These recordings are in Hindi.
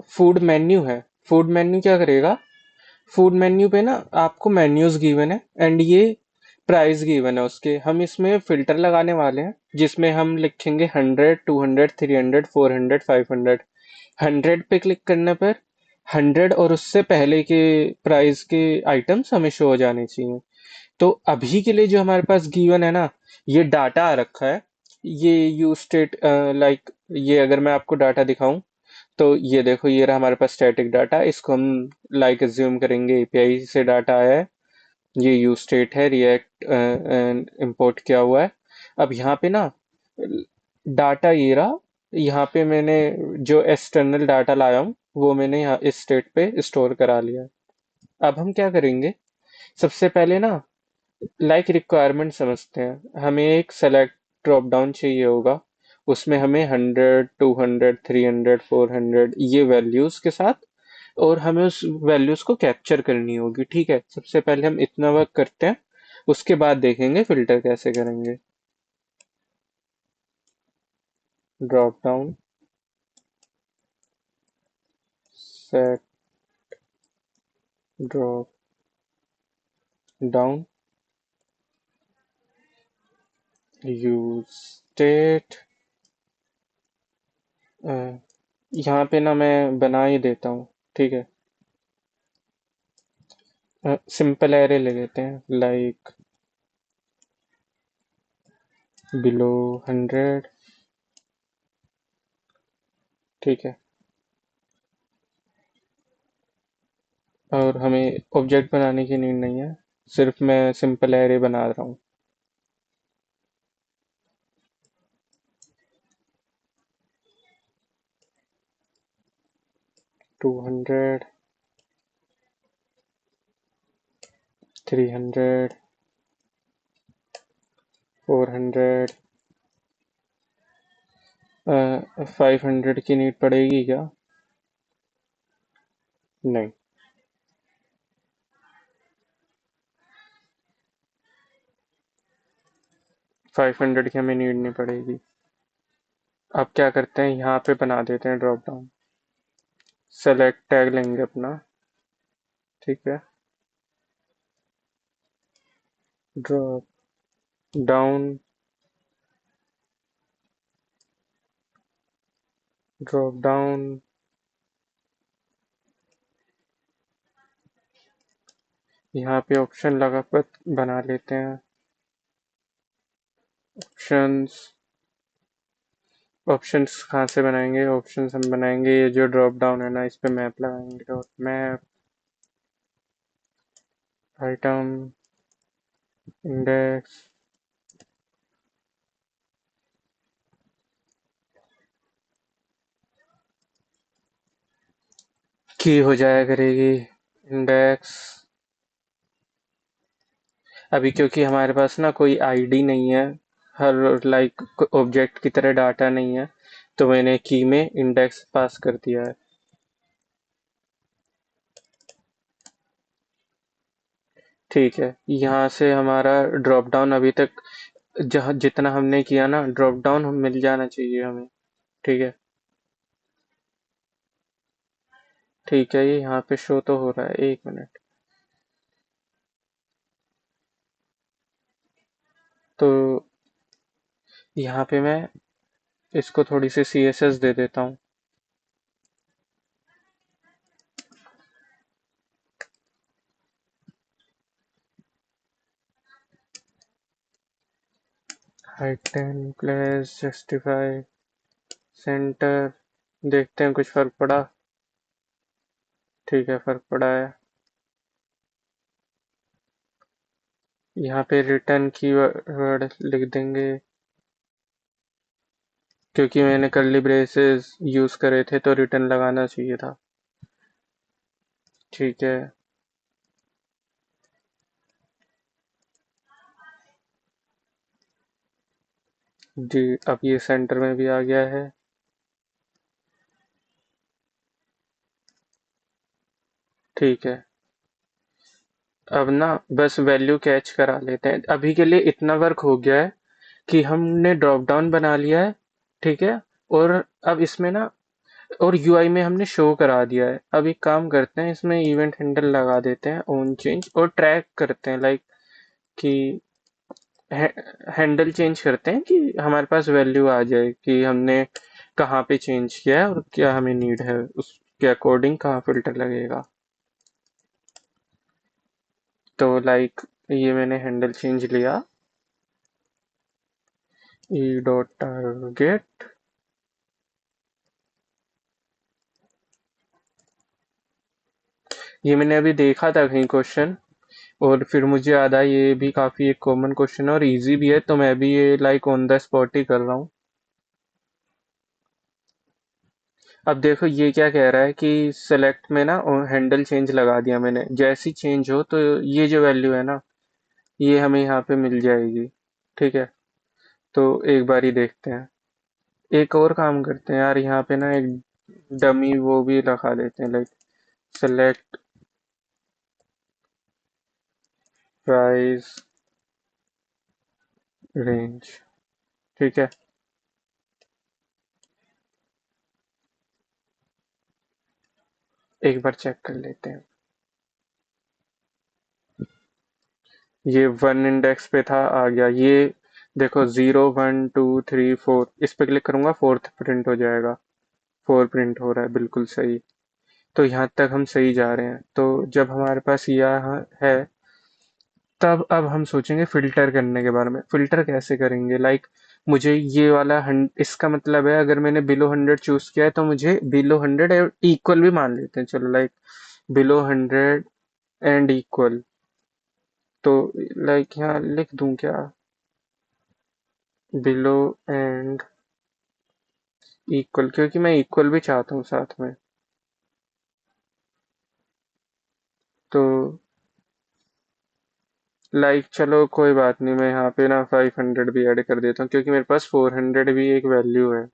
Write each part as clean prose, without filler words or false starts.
फूड मेन्यू है। फूड मेन्यू क्या करेगा, फूड मेन्यू पे ना आपको मेन्यूज गिवन है एंड ये प्राइस गिवन है उसके। हम इसमें फिल्टर लगाने वाले हैं जिसमें हम लिखेंगे 100, 200, 300, 400, 500। 100 पे क्लिक करने पर 100 और उससे पहले के प्राइस के आइटम्स हमें शो हो जाने चाहिए। तो अभी के लिए जो हमारे पास गिवन है ना, ये डाटा आ रखा है। ये यू स्टेट लाइक, ये अगर मैं आपको डाटा दिखाऊं तो ये देखो, ये रहा हमारे पास स्टैटिक डाटा। इसको हम लाइक एज्यूम करेंगे एपीआई से डाटा आया है। ये यू स्टेट है, रिएक्ट इंपोर्ट किया हुआ है। अब यहाँ पे ना डाटा ये रहा। यहाँ पे मैंने जो एक्सटर्नल डाटा लाया हूँ वो मैंने यहाँ इस स्टेट पे स्टोर करा लिया है। अब हम क्या करेंगे, सबसे पहले ना लाइक रिक्वायरमेंट समझते हैं। हमें एक सेलेक्ट ड्रॉप डाउन चाहिए होगा, उसमें हमें 100, 200, 300, 400 ये वैल्यूज के साथ, और हमें उस वैल्यूज को कैप्चर करनी होगी। ठीक है, सबसे पहले हम इतना वर्क करते हैं, उसके बाद देखेंगे फिल्टर कैसे करेंगे। Drop down, set drop down, use state. यहाँ पे ना मैं बना ही देता हूँ। ठीक है, सिंपल एरे ले लेते हैं, लाइक बिलो 100। ठीक है, और हमें ऑब्जेक्ट बनाने की नीड नहीं है, सिर्फ मैं सिंपल एरे बना रहा हूँ। 200, 300, 400, 500 की नीड पड़ेगी क्या? नहीं, 500 की हमें नीड नहीं पड़ेगी। अब क्या करते हैं, यहाँ पे बना देते हैं ड्रॉप डाउन। सेलेक्ट टैग लेंगे अपना। ठीक है, ड्रॉप डाउन, ड्रॉप डाउन। यहाँ पे ऑप्शन लगा कर बना लेते हैं। ऑप्शंस, ऑप्शंस कहाँ से बनाएंगे? ऑप्शंस हम बनाएंगे, ये जो ड्रॉप डाउन है ना इस पे मैप लगाएंगे। Dot map, item, index. की हो जाया करेगी इंडेक्स। अभी क्योंकि हमारे पास ना कोई आईडी नहीं है, हर लाइक ऑब्जेक्ट की तरह डाटा नहीं है, तो मैंने की में इंडेक्स पास कर दिया है। ठीक है, यहाँ से हमारा ड्रॉप डाउन अभी तक जहाँ जितना हमने किया ना, ड्रॉप डाउन हम मिल जाना चाहिए हमें। ठीक है, ठीक है, ये यहाँ पे शो तो हो रहा है, एक मिनट। तो यहाँ पे मैं इसको थोड़ी सी CSS दे देता हूँ। Height 10 plus justify centre. देखते हैं कुछ फर्क पड़ा। ठीक है, फर्क पड़ा है। यहाँ पे रिटर्न की वर्ड लिख देंगे, क्योंकि मैंने कर्ली ब्रेसेस यूज करे थे तो रिटर्न लगाना चाहिए था। ठीक है, जी अब ये सेंटर में भी आ गया है। ठीक है, अब ना बस वैल्यू कैच करा लेते हैं। अभी के लिए इतना वर्क हो गया है कि हमने ड्रॉप डाउन बना लिया है। ठीक है, और अब इसमें ना और यूआई में हमने शो करा दिया है। अब एक काम करते हैं, इसमें इवेंट हैंडल लगा देते हैं ऑन चेंज और ट्रैक करते हैं लाइक कि हैंडल चेंज करते हैं कि हमारे पास वैल्यू आ जाए कि हमने कहाँ पे चेंज किया है और क्या हमें नीड है, उसके अकॉर्डिंग कहाँ फिल्टर लगेगा। तो लाइक ये मैंने हैंडल चेंज लिया, ई डॉट टारगेट, ये मैंने अभी देखा था कहीं क्वेश्चन, और फिर मुझे याद आया ये भी काफी एक कॉमन क्वेश्चन है और इजी भी है, तो मैं भी ये लाइक ऑन द स्पॉट ही कर रहा हूँ। अब देखो ये क्या कह रहा है कि सेलेक्ट में ना हैंडल चेंज लगा दिया मैंने, जैसी चेंज हो तो ये जो वैल्यू है ना ये हमें यहाँ पे मिल जाएगी। ठीक है, तो एक बार ही देखते हैं। एक और काम करते हैं यार, यहाँ पे ना एक डमी वो भी लगा देते हैं लाइक सेलेक्ट प्राइस रेंज। ठीक है, एक बार चेक कर लेते हैं। ये 1 इंडेक्स पे था, आ गया ये। देखो 0 1 2 3 4, इस पे क्लिक करूंगा, फोर्थ प्रिंट हो जाएगा। 4 प्रिंट हो रहा है, बिल्कुल सही। तो यहाँ तक हम सही जा रहे हैं। तो जब हमारे पास यह है, तब अब हम सोचेंगे फिल्टर करने के बारे में। फिल्टर कैसे करेंगे, लाइक मुझे ये वाला इसका मतलब है अगर मैंने बिलो 100 चूज किया है तो मुझे बिलो 100 इक्वल भी मान लेते हैं, चलो लाइक बिलो 100 एंड इक्वल। तो लाइक यहाँ लिख दूं क्या, बिलो एंड इक्वल, क्योंकि मैं इक्वल भी चाहता हूँ साथ में। तो लाइक चलो कोई बात नहीं, मैं यहाँ पे ना 500 भी ऐड कर देता हूँ क्योंकि मेरे पास 400 भी एक वैल्यू है।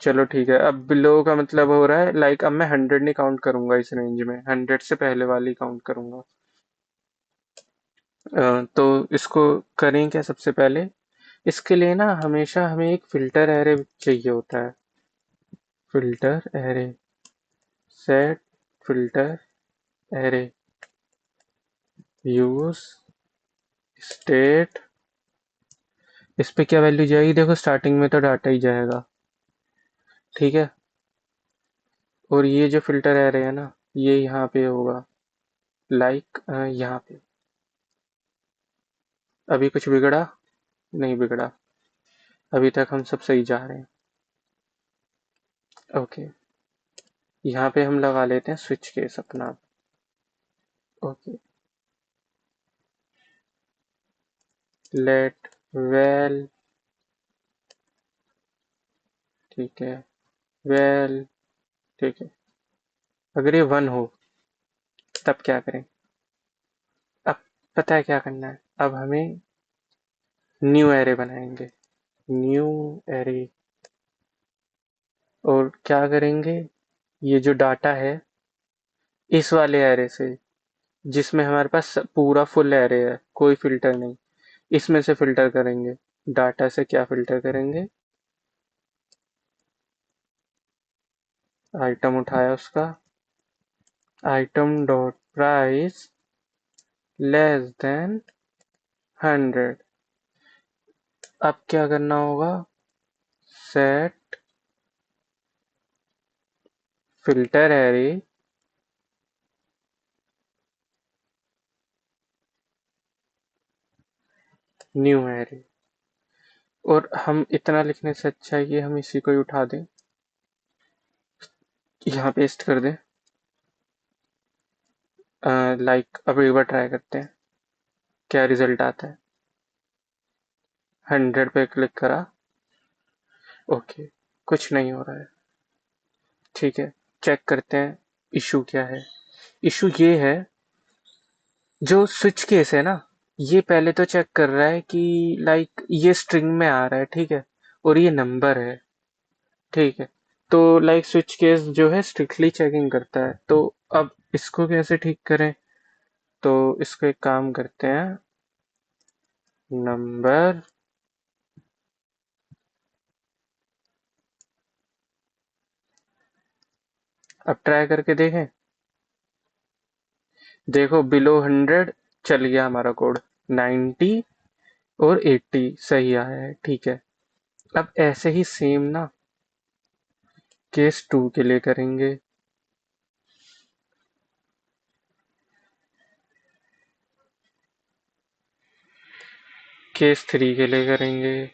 चलो ठीक है, अब बिलो का मतलब हो रहा है लाइक अब मैं 100 नहीं काउंट करूंगा इस रेंज में, 100 से पहले वाली काउंट करूंगा। तो इसको करें क्या सबसे पहले, इसके लिए ना हमेशा हमें एक फिल्टर एरे चाहिए होता है। Filter array, set filter array, use state. इस पे क्या वैल्यू जाएगी, देखो स्टार्टिंग में तो डाटा ही जाएगा। ठीक है, और ये जो फिल्टर एरे है ना ये यहाँ पे होगा, लाइक यहाँ पे। अभी कुछ बिगड़ा? नहीं बिगड़ा, अभी तक हम सब सही जा रहे हैं। ओके, यहाँ पे हम लगा लेते हैं स्विच केस अपना। ओके, लेट वेल, ठीक है, वेल, ठीक है। अगर ये 1 हो तब क्या करें, अब पता है क्या करना है, अब हमें न्यू एरे बनाएंगे, न्यू एरे। और क्या करेंगे, ये जो डाटा है इस वाले एरे से, जिसमें हमारे पास पूरा फुल एरे है, कोई फिल्टर नहीं, इसमें से फिल्टर करेंगे। डाटा से क्या फिल्टर करेंगे, आइटम उठाया उसका, item dot price less than 100। अब क्या करना होगा, set filter array, new array. और हम इतना लिखने से अच्छा है कि हम इसी को ही उठा दें, यहाँ पेस्ट कर दें। लाइक अब एक बार ट्राई करते हैं क्या रिजल्ट आता है। 100 पे क्लिक करा, ओके, कुछ नहीं हो रहा है। ठीक है, चेक करते हैं इशू क्या है। इशू ये है, जो स्विच केस है ना ये पहले तो चेक कर रहा है कि लाइक ये स्ट्रिंग में आ रहा है, ठीक है, और ये नंबर है। ठीक है, तो लाइक स्विच केस जो है स्ट्रिक्टली चेकिंग करता है। तो अब इसको कैसे ठीक करें, तो इसको एक काम करते हैं, नंबर अब ट्राई करके देखें। देखो बिलो 100 चल गया हमारा कोड, 90 और 80 सही आया है, ठीक है। अब ऐसे ही सेम ना केस 2 के लिए करेंगे। केस 3 के लिए करेंगे।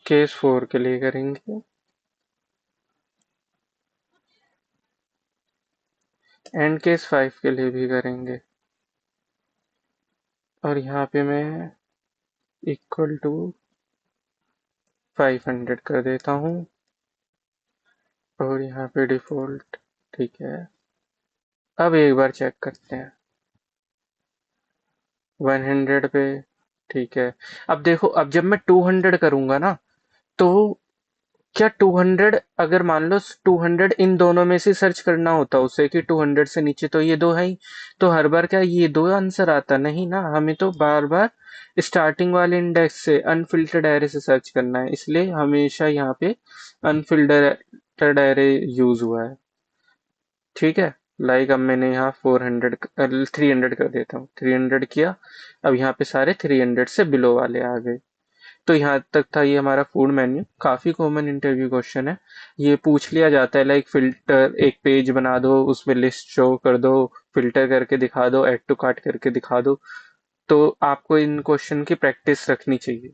केस 4 के लिए करेंगे। एंड केस 5 के लिए भी करेंगे। और यहाँ पे मैं इक्वल टू 500 कर देता हूँ और यहाँ पे डिफॉल्ट, ठीक है। अब एक बार चेक करते हैं 100 पे, ठीक है। अब देखो, अब जब मैं 200 करूंगा ना, तो क्या 200, अगर मान लो 200 इन दोनों में से सर्च करना होता उसे कि 200 से नीचे तो ये दो है ही, तो हर बार क्या ये दो आंसर आता? नहीं ना, हमें तो बार बार स्टार्टिंग वाले इंडेक्स से अनफिल्टर्ड एरे से सर्च करना है, इसलिए हमेशा यहाँ पे अनफिल्टर्ड एरे यूज हुआ है, ठीक है। लाइक अब मैंने यहाँ 400 300 कर देता हूँ, 300 किया। अब यहाँ पे सारे 300 से बिलो वाले आ गए। तो यहाँ तक था ये हमारा फूड मेन्यू। काफी कॉमन इंटरव्यू क्वेश्चन है। ये पूछ लिया जाता है लाइक फिल्टर, एक पेज बना दो, उसमें लिस्ट शो कर दो, फिल्टर करके दिखा दो, ऐड टू कार्ट करके दिखा दो। तो आपको इन क्वेश्चन की प्रैक्टिस रखनी चाहिए।